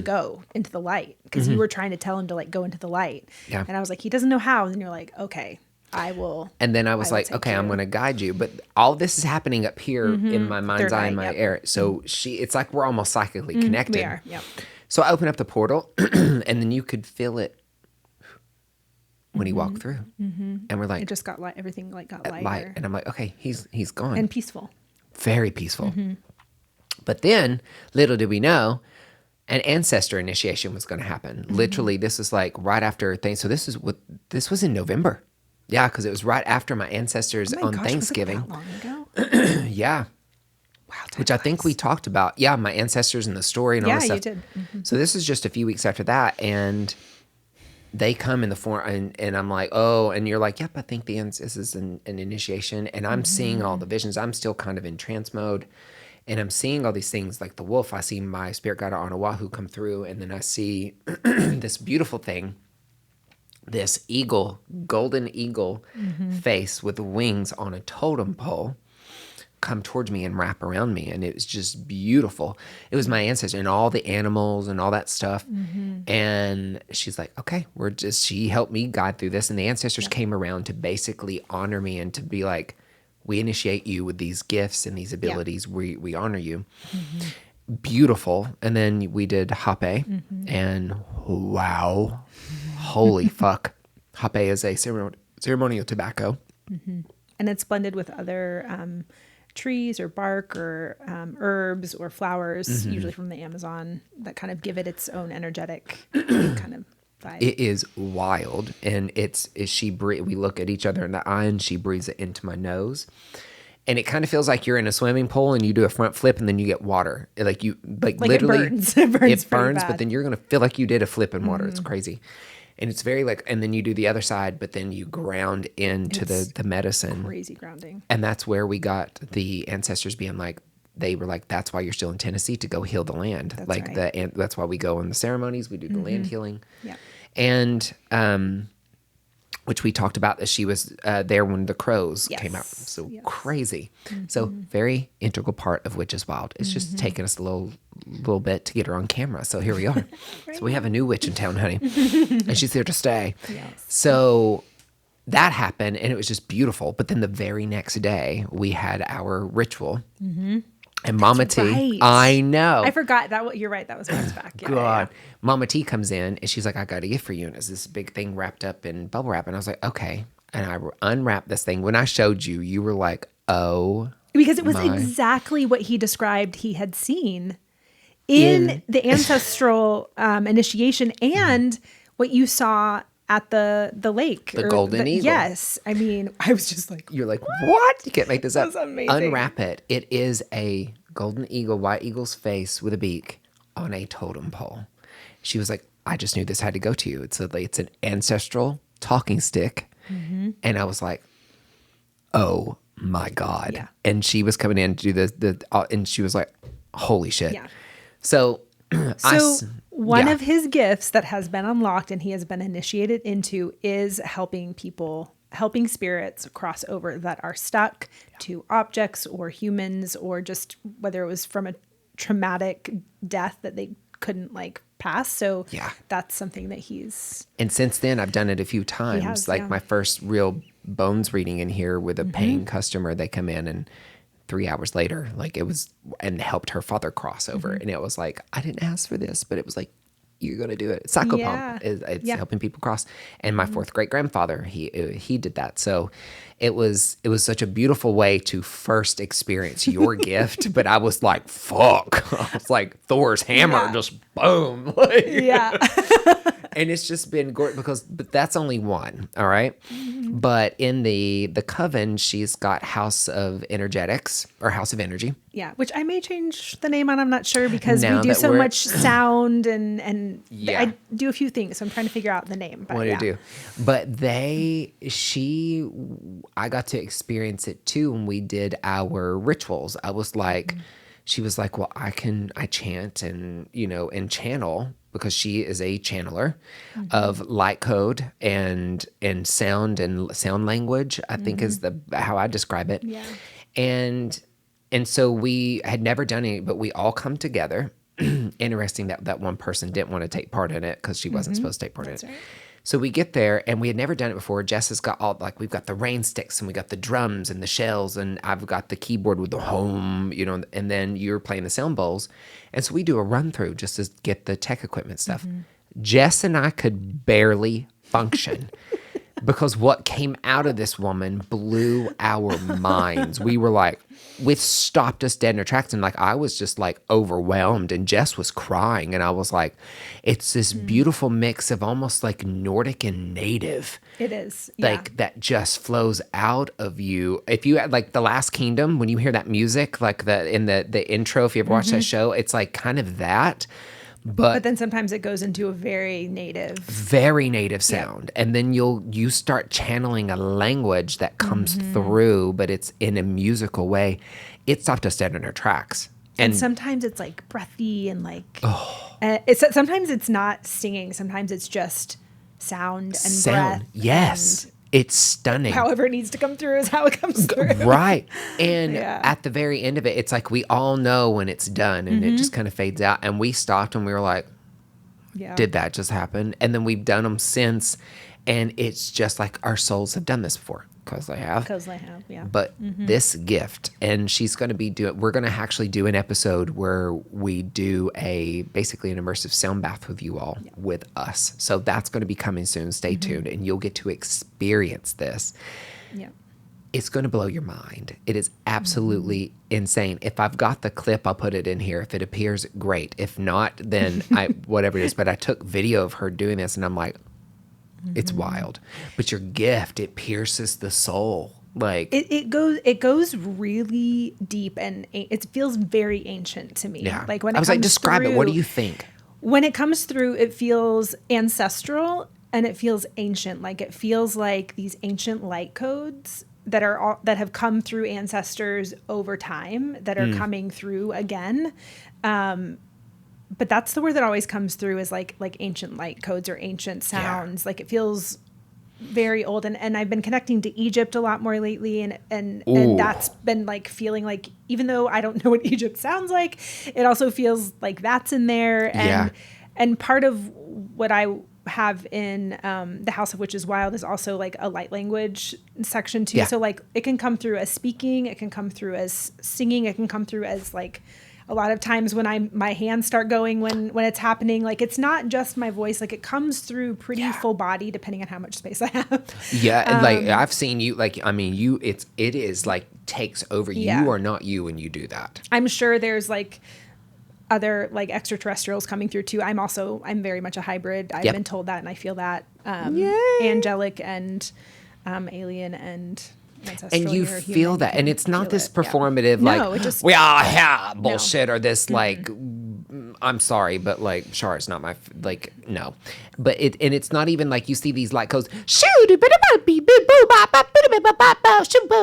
S3: go into the light. Because you were trying to tell him to, like, go into the light. Yeah. And I was like, he doesn't know how. And you're like, okay. I will.
S1: And then I was like, okay, I'm going to guide you. But all this is happening up here in my mind's eye and my air. So it's like we're almost psychically connected.
S3: We are, yep.
S1: So I open up the portal and then you could feel it when he walked through. And we're like.
S3: It just got light. Everything like got lighter.
S1: Light. And I'm like, okay, he's gone.
S3: And peaceful.
S1: Very peaceful. But then, little did we know, an ancestor initiation was going to happen. Literally, this is like right after things. So this was in November. Yeah, because it was right after my ancestors on Thanksgiving.
S3: Was it that long ago?
S1: Yeah. Wow. Which I think we talked about. Yeah, my ancestors and the story and all this stuff. Yeah, you did. So this is just a few weeks after that, and they come in the form, and I'm like, oh, and you're like, yep, I think this is an initiation, and I'm seeing all the visions. I'm still kind of in trance mode, and I'm seeing all these things like the wolf. I see my spirit guide on Oahu come through, and then I see this beautiful thing. This eagle, golden eagle face with wings on a totem pole come towards me and wrap around me. And it was just beautiful. It was my ancestor and all the animals and all that stuff. And she's like, okay, she helped me guide through this. And the ancestors came around to basically honor me and to be like, we initiate you with these gifts and these abilities. We honor you. Beautiful. And then we did hape and wow. Holy fuck. Hape is a ceremonial tobacco.
S3: And it's blended with other trees or bark or herbs or flowers, usually from the Amazon, that kind of give it its own energetic kind of vibe.
S1: It is wild. And we look at each other in the eye and she breathes it into my nose. And it kind of feels like you're in a swimming pool and you do a front flip and then you get water. Like literally,
S3: it burns. It
S1: burns, but then you're going to feel like you did a flip in water. It's crazy. And it's very and then you do the other side, but then you ground into the medicine.
S3: Crazy grounding.
S1: And that's where we got the ancestors being like, they were like, that's why you're still in Tennessee, to go heal the land.
S3: That's
S1: like
S3: right.
S1: and that's why we go on the ceremonies. We do the land healing.
S3: Yeah.
S1: And which we talked about, that she was there when the crows
S3: Yes.
S1: came out. So
S3: Yes.
S1: crazy. So very integral part of Witches Wild. It's just taken us a little bit to get her on camera. So here we are. So we have a new witch in town, honey. And she's here to stay.
S3: Yes.
S1: So that happened, and it was just beautiful. But then the very next day, we had our ritual. And Mama T,
S3: right.
S1: I know.
S3: I forgot that. You're right. That was months back. Yeah,
S1: God. Mama T comes in and she's like, I got a gift for you. And it's this big thing wrapped up in bubble wrap. And I was like, okay. And I unwrapped this thing. When I showed you, you were like, oh.
S3: Because it was
S1: my.
S3: exactly what he described he had seen in the ancestral initiation and what you saw at the lake.
S1: The golden eagle.
S3: Yes. I mean, I was just like,
S1: You're like, what? You can't make this up.
S3: That's amazing.
S1: Unwrap it. It is a golden eagle, white eagle's face with a beak on a totem pole. She was like, I just knew this had to go to you. It's an ancestral talking stick. And I was like, oh my God.
S3: Yeah.
S1: And she was coming in to do and she was like, holy shit.
S3: Yeah.
S1: So,
S3: one of his gifts that has been unlocked and he has been initiated into is helping spirits cross over that are stuck to objects or humans, or just whether it was from a traumatic death that they couldn't pass. So that's something that he's.
S1: And since then, I've done it a few times.
S3: Has,
S1: my first real bones reading in here with a paying customer, they come in and 3 hours later, it was, and helped her father cross over. And it was like, I didn't ask for this, but it was like, you're going to do it. Psychopomp it's helping people cross. And my fourth great grandfather, he did that. So it was such a beautiful way to first experience your gift. But I was like, fuck. I was like Thor's hammer, just boom. And it's just been gorgeous but that's only one. All right. But in the coven, she's got House of Energetics or House of Energy.
S3: Yeah, which I may change the name on. I'm not sure because
S1: Now
S3: we do
S1: that
S3: so
S1: we're-
S3: much sound and
S1: Yeah.
S3: I do a few things. So I'm trying to figure out the name. But
S1: What to do. But I got to experience it too when we did our rituals. I was like, she was like, well, I chant and, and channel, because she is a channeler of light code and sound language, I think is how I describe it.
S3: Yeah.
S1: And so we had never done any, but we all come together. Interesting that one person didn't want to take part in it because she wasn't supposed to take part in it.
S3: Right.
S1: So we get there and we had never done it before. Jess has got we've got the rain sticks and we got the drums and the shells, and I've got the keyboard with the home, and then you're playing the sound bowls. And so we do a run through just to get the tech equipment stuff. Jess and I could barely function. Because what came out of this woman blew our minds. We were like, it stopped us dead in our tracks. And I was just overwhelmed, and Jess was crying. And I was like, it's this beautiful mix of almost Nordic and native.
S3: It is. Yeah.
S1: That just flows out of you. If you had The Last Kingdom, when you hear that music, in the intro, if you ever watch that show, it's kind of that. But
S3: then sometimes it goes into a very native
S1: sound. And then you start channeling a language that comes through, but it's in a musical way. It stopped us dead in our tracks.
S3: And sometimes it's breathy and sometimes it's not singing. Sometimes it's just sound and breath.
S1: Yes. It's stunning.
S3: However it needs to come through is how it comes through.
S1: Right. And at the very end of it, it's we all know when it's done, and it just kind of fades out. And we stopped and we were like, did that just happen? And then we've done them since. And it's just our souls have done this before. Because they have.
S3: Yeah.
S1: But this gift, and she's going to be we're going to actually do an episode where we do basically an immersive sound bath with you all, with us. So that's going to be coming soon. Stay tuned, and you'll get to experience this. Yeah. It's going to blow your mind. It is absolutely insane. If I've got the clip, I'll put it in here. If it appears, great. If not, then whatever it is. But I took video of her doing this, and I'm like, it's wild. But your gift, it pierces the soul.
S3: It goes really deep, and it feels very ancient to me.
S1: Yeah.
S3: When
S1: I was describe it. What do you think?
S3: When it comes through, it feels ancestral and it feels ancient. It feels like these ancient light codes that have come through ancestors over time that are coming through again. But that's the word that always comes through is like ancient light codes or ancient sounds. Like it feels very old. And I've been connecting to Egypt a lot more lately. And that's been like feeling like, even though I don't know what Egypt sounds like, it also feels like that's in there. And part of what I have in the House of Witches Wild is also like a light language section too. So like it can come through as speaking, it can come through as singing, it can come through as like a lot of times when my hands start going when it's happening. Like it's not just my voice, like it comes through pretty full body depending on how much space I have.
S1: And like I've seen you, like I mean it is like takes over. You are not you when you do that.
S3: I'm sure there's like other like extraterrestrials coming through too. I'm very much a hybrid. I've been told that and I feel that angelic and alien and ancestral.
S1: And you feel that, and it's not this performative
S3: No,
S1: like
S3: it just,
S1: we are here bullshit or this like I'm sorry, but like sure it's not my like no, but it's not even like you see these light codes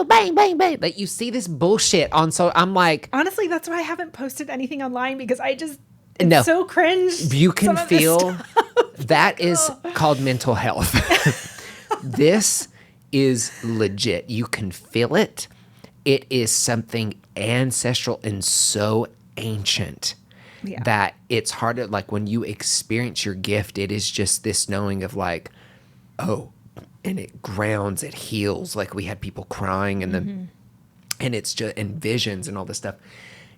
S1: bang bang bang, like you see this bullshit on. So I'm like,
S3: honestly, that's why I haven't posted anything online because it's so cringe.
S1: You can feel that is called mental health. This is legit. You can feel it. It is something ancestral and so ancient that it's hard to, like, when you experience your gift, it is just this knowing of like, oh, and it grounds, it heals. Like we had people crying and and it's just, and visions and all this stuff.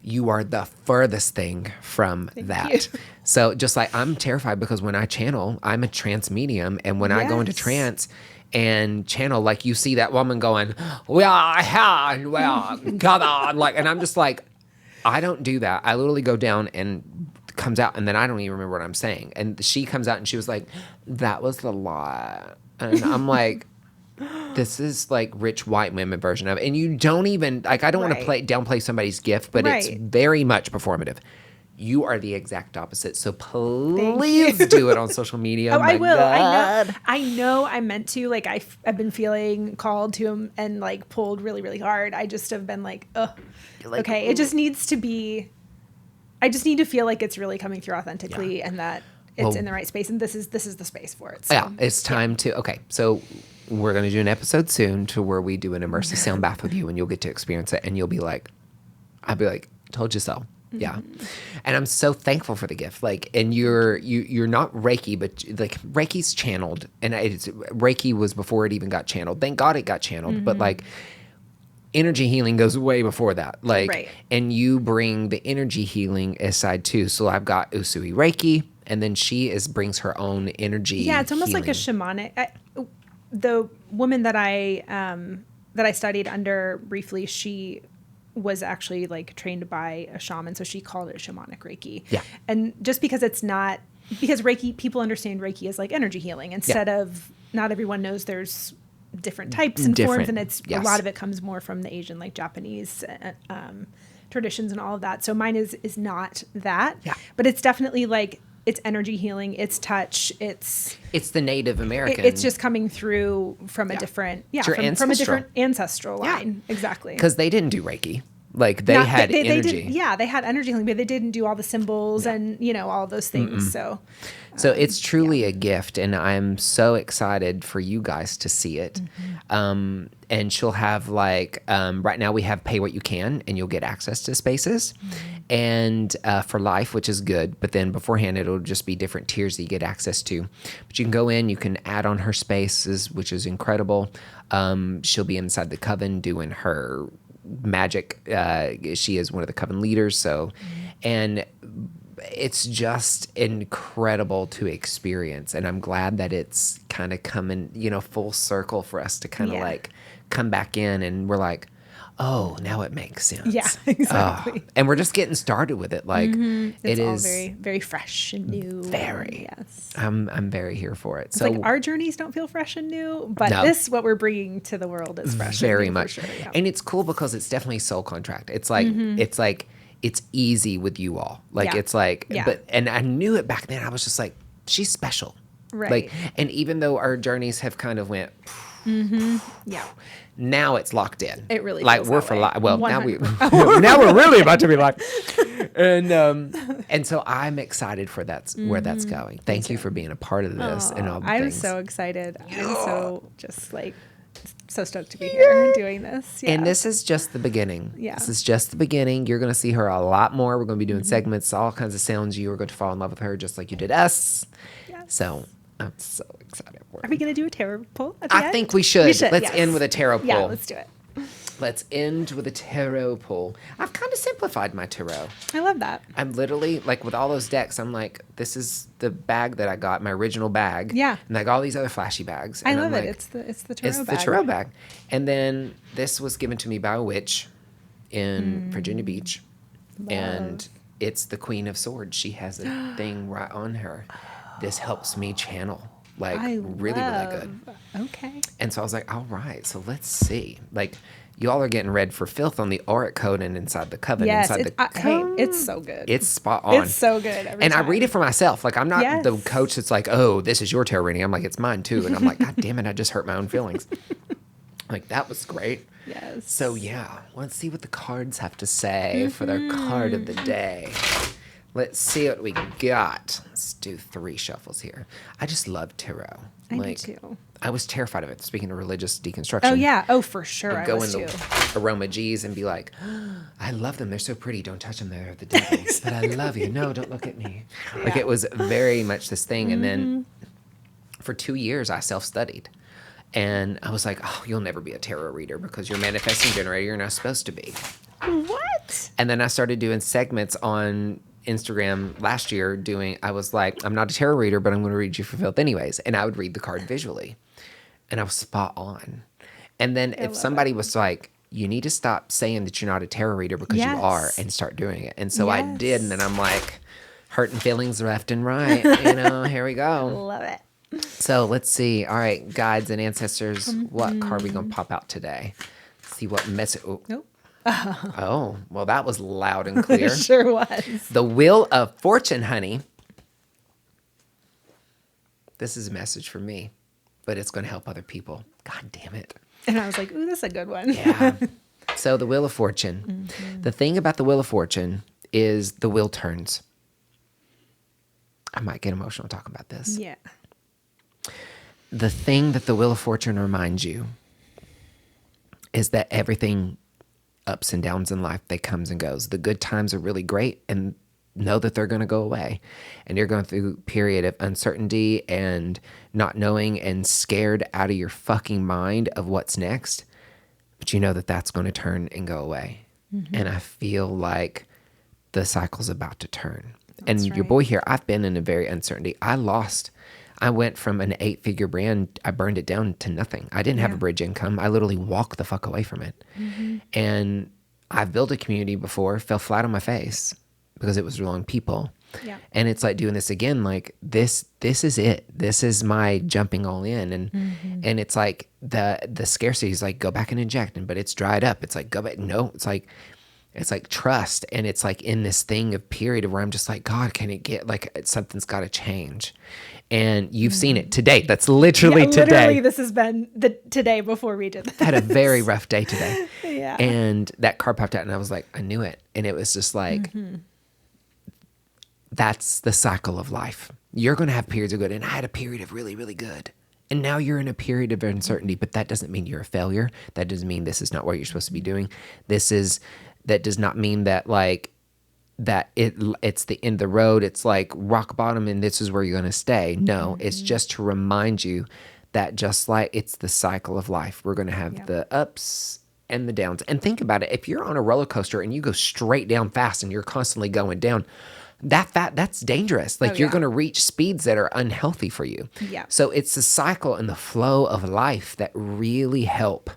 S1: You are the furthest thing from that. So just like I'm terrified because when I channel, I'm a trance medium. And when I go into trance and channel, like you see that woman going, well, come on. Like, and I'm just like, I don't do that. I literally go down and comes out and then I don't even remember what I'm saying. And she comes out and she was like, that was the lot. And I'm like, this is like rich white women version of it. And you don't even, like, I don't want to downplay somebody's gift, but it's very much performative. You are the exact opposite. So please do it on social media.
S3: Oh, I will. God. I know I meant to. Like, I've been feeling called to him and like pulled really, really hard. I just have been like, okay. It just needs to be, I just need to feel like it's really coming through authentically and that it's in the right space. And this is the space for it. So,
S1: it's time to, okay. So we're going to do an episode soon to where we do an immersive sound bath with you and you'll get to experience it. And you'll be like, I'll be like, told you so. Yeah. And I'm so thankful for the gift. Like, and you're not Reiki, but like Reiki's channeled and Reiki was before it even got channeled. Thank God it got channeled, but like energy healing goes way before that. Like, and you bring the energy healing aside too. So I've got Usui Reiki and then she brings her own energy.
S3: Yeah. It's almost like a shamanic, the woman that I studied under briefly, she was actually like trained by a shaman. So she called it shamanic Reiki. Yeah. And just because it's not, because Reiki, people understand Reiki as like energy healing instead of, not everyone knows there's different types and forms. And it's a lot of it comes more from the Asian, like Japanese traditions and all of that. So mine is not that, but it's definitely like, it's energy healing, it's touch, it's
S1: the Native American.
S3: It's just coming through from a different, from a different ancestral line. Exactly.
S1: Because they didn't do Reiki. Like they had energy.
S3: They had energy healing, but they didn't do all the symbols and, all those things. So
S1: it's truly a gift. And I'm so excited for you guys to see it. And she'll have like, right now we have pay what you can and you'll get access to spaces and for life, which is good. But then beforehand, it'll just be different tiers that you get access to. But you can go in, you can add on her spaces, which is incredible. She'll be inside the coven doing her magic. She is one of the coven leaders. So, and it's just incredible to experience. And I'm glad that it's kind of coming, full circle for us to kind of like come back in and we're like, oh, now it makes sense.
S3: Yeah, exactly.
S1: And we're just getting started with it. Like
S3: it's all very, very fresh and new.
S1: Very.
S3: Yes.
S1: I'm very here for it.
S3: It's so like our journeys don't feel fresh and new, but this, what we're bringing to the world is fresh.
S1: Very
S3: and new
S1: much.
S3: For sure,
S1: And it's cool because it's definitely soul contract. It's like, it's easy with you all. Like, it's like, but, and I knew it back then. I was just like, she's special.
S3: Right.
S1: Like, and even though our journeys have kind of went
S3: Yeah.
S1: Now it's locked in.
S3: It really
S1: like
S3: feels
S1: we're
S3: that
S1: for
S3: way.
S1: life. Well, now
S3: 100%.
S1: now we're really about to be locked. And so I'm excited for where that's going. Thank you for being a part of this and all the
S3: I'm
S1: things.
S3: so excited. I'm so just like so stoked to be here doing this. Yeah.
S1: And this is just the beginning.
S3: Yeah.
S1: This is just the beginning. You're going to see her a lot more. We're going to be doing segments, all kinds of sounds. You are going to fall in love with her just like you did us.
S3: Yes.
S1: So I'm so excited for
S3: Are
S1: it.
S3: we going to do a tarot pull at the end?
S1: I think we should. Let's
S3: yes.
S1: end with a tarot pull.
S3: Yeah, let's do it.
S1: Let's end with a tarot pull. I've kind of simplified my tarot.
S3: I love that.
S1: I'm literally, like, with all those decks, I'm like, this is the bag that I got, my original bag.
S3: Yeah.
S1: And I got all these other flashy bags.
S3: I
S1: And
S3: love
S1: I'm
S3: it.
S1: like,
S3: It's the tarot
S1: it's
S3: bag.
S1: the tarot bag. And then this was given to me by a witch in Virginia Beach. And it's the Queen of Swords. She has a thing right on her. This helps me channel. Like, really good.
S3: Okay.
S1: And so I was like, all right, so let's see. Like, y'all are getting read for filth on the Auric code and inside the coven.
S3: Yes.
S1: Inside
S3: Hey, it's so good.
S1: It's spot on.
S3: It's so good. Every
S1: And
S3: time.
S1: I read it for myself. Like, I'm not
S3: Yes.
S1: the coach that's like, oh, this is your tarot reading. I'm like, it's mine too. And I'm like, God damn it, I just hurt my own feelings. Like, that was great.
S3: Yes.
S1: So, yeah, let's see what the cards have to say for their card of the day. Let's see what we got. Let's do 3 shuffles here. I just love tarot.
S3: I
S1: Like,
S3: do too.
S1: I was terrified of it. Speaking of religious deconstruction.
S3: Oh, yeah. Oh, for sure.
S1: I'd
S3: I
S1: go
S3: was
S1: in
S3: too.
S1: the aroma G's and be like, I love them. They're so pretty. Don't touch them. They're the devil. But I love you. No, don't look at me. Like, it was very much this thing. And then for 2 years, I self-studied. And I was like, oh, you'll never be a tarot reader because you're a manifesting generator. You're not supposed to be.
S3: What?
S1: And then I started doing segments on Instagram last year I was like, I'm not a tarot reader, but I'm going to read you for filth anyways. And I would read the card visually. And I was spot on. And then if somebody was like, you need to stop saying that you're not a tarot reader because you are, and start doing it. And so I did. And then I'm like, hurting feelings left and right. Here we go.
S3: Love it.
S1: So let's see. All right, guides and ancestors, what card are we going to pop out today? Let's see what message. Oh.
S3: Nope.
S1: Oh, well, that was loud and clear.
S3: It sure was.
S1: The Wheel of Fortune, honey. This is a message for me, but it's going to help other people. God damn it.
S3: And I was like, ooh, that's a good one.
S1: Yeah. So the Wheel of Fortune. The thing about the Wheel of Fortune is the wheel turns. I might get emotional talking about this.
S3: Yeah.
S1: The thing that the Wheel of Fortune reminds you is that everything ups and downs in life, they comes and goes. The good times are really great and know that they're going to go away. And you're going through a period of uncertainty and not knowing and scared out of your fucking mind of what's next. But you know that that's going to turn and go away. And I feel like the cycle's about to turn.
S3: That's
S1: and your
S3: right.
S1: boy here, I've been in a very uncertainty. I went from an 8-figure brand, I burned it down to nothing. I didn't have a bridge income. I literally walked the fuck away from it. And I've built a community before, fell flat on my face because it was the wrong people.
S3: Yeah.
S1: And it's like doing this again, like this is it. This is my jumping all in. And it's like the scarcity is like, go back and inject. But it's dried up. It's like, go back. No, it's like trust. And it's like in this thing of period where I'm just like, God, can it get like something's got to change. And you've seen it to date. That's literally today.
S3: Literally, this has been the today before we did this.
S1: I had a very rough day today.
S3: Yeah.
S1: And that card popped out and I was like, I knew it. And it was just like, that's the cycle of life. You're going to have periods of good. And I had a period of really, really good. And now you're in a period of uncertainty, but that doesn't mean you're a failure. That doesn't mean this is not what you're supposed to be doing. That does not mean that like, that it's the end of the road. It's like rock bottom and this is where you're going to stay. No, it's just to remind you that just like it's the cycle of life. We're going to have the ups and the downs. And think about it. If you're on a roller coaster and you go straight down fast and you're constantly going down, that's dangerous. Like you're going to reach speeds that are unhealthy for you.
S3: Yeah.
S1: So it's the cycle and the flow of life that really help.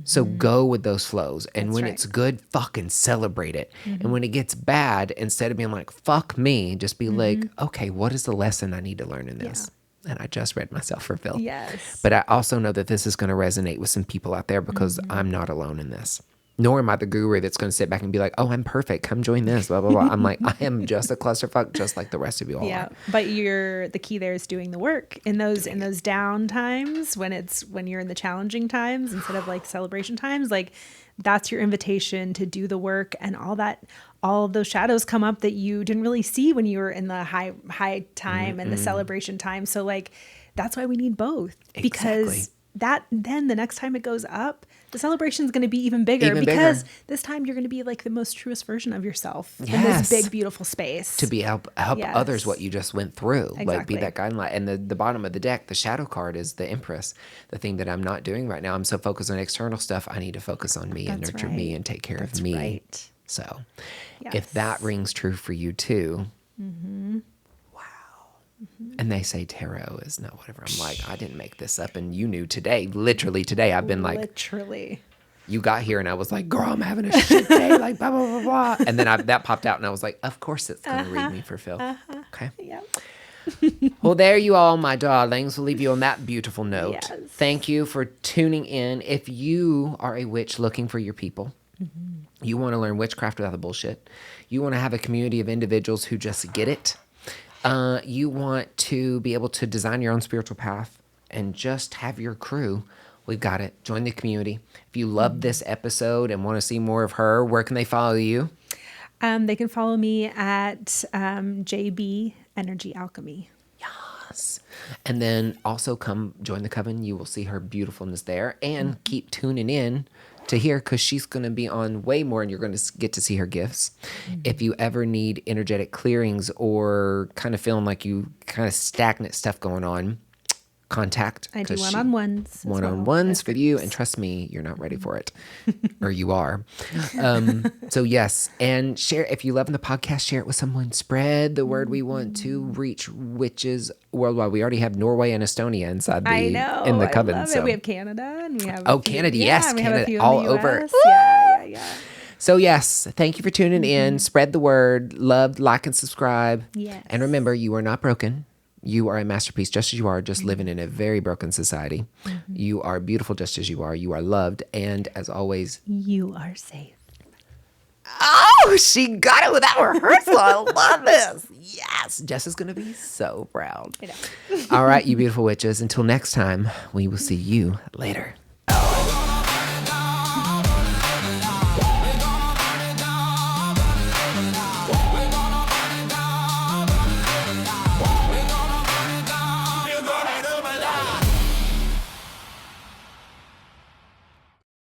S1: So go with those flows. And when it's good, fucking celebrate it. And when it gets bad, instead of being like, fuck me, just be like, okay, what is the lesson I need to learn in this? And I just read myself for Phil.
S3: Yes.
S1: But I also know that this is going to resonate with some people out there because I'm not alone in this. Nor am I the guru that's going to sit back and be like, oh, I'm perfect. Come join this, blah, blah, blah. I'm like, I am just a clusterfuck, just like the rest of you all
S3: Yeah,
S1: are.
S3: but the key there is doing the work in those down times when you're in the challenging times instead of like celebration times. Like that's your invitation to do the work, and all of those shadows come up that you didn't really see when you were in the high time and the celebration time. So like that's why we need both, because then the next time it goes up, the celebration is going to be even bigger, because this time you're going to be like the most truest version of yourself in this big, beautiful space.
S1: To be help others what you just went through.
S3: Exactly.
S1: Like be that guide. And the bottom of the deck, the shadow card is the Empress. The thing that I'm not doing right now. I'm so focused on external stuff. I need to focus on me and nurture me and take care of me.
S3: Right.
S1: So if that rings true for you too, and they say tarot is not whatever. I'm like, I didn't make this up. And you knew today, literally today, I've been like,
S3: literally.
S1: You got here and I was like, girl, I'm having a shit day. Like, blah, blah, blah, blah. And then that popped out and I was like, of course it's going to read me for Phil. Okay.
S3: Yep.
S1: Well, there you all, my darlings. We'll leave you on that beautiful note.
S3: Yes.
S1: Thank you for tuning in. If you are a witch looking for your people, you want to learn witchcraft without the bullshit, you want to have a community of individuals who just get it, you want to be able to design your own spiritual path and just have your crew, we've got it. Join the community. If you love this episode and want to see more of her, where can they follow you?
S3: They can follow me at JB Energy Alchemy.
S1: Yes. And then also come join the coven. You will see her beautifulness there, and keep tuning in to hear, because she's going to be on way more and you're going to get to see her gifts. If you ever need energetic clearings or kind of feeling like you kind of stagnant stuff going on, contact.
S3: I do one-on-ones.
S1: One-on-ones for you. And trust me, you're not ready for it. Or you are. So yes. And share, if you love the podcast, share it with someone. Spread the word. We want to reach witches worldwide. We already have Norway and Estonia inside in the coven.
S3: I love it. We have Canada and we have
S1: Canada. Yes. Canada all over.
S3: Yeah.
S1: So yes, thank you for tuning in. Spread the word. Love, like, and subscribe.
S3: Yes.
S1: And remember, you are not broken. You are a masterpiece just as you are, just living in a very broken society. You are beautiful just as you are. You are loved. And as always,
S3: you are safe.
S1: Oh, she got it without rehearsal. I love this. Yes. Jess is going to be so proud.
S3: I know.
S1: All right, you beautiful witches. Until next time, we will see you later.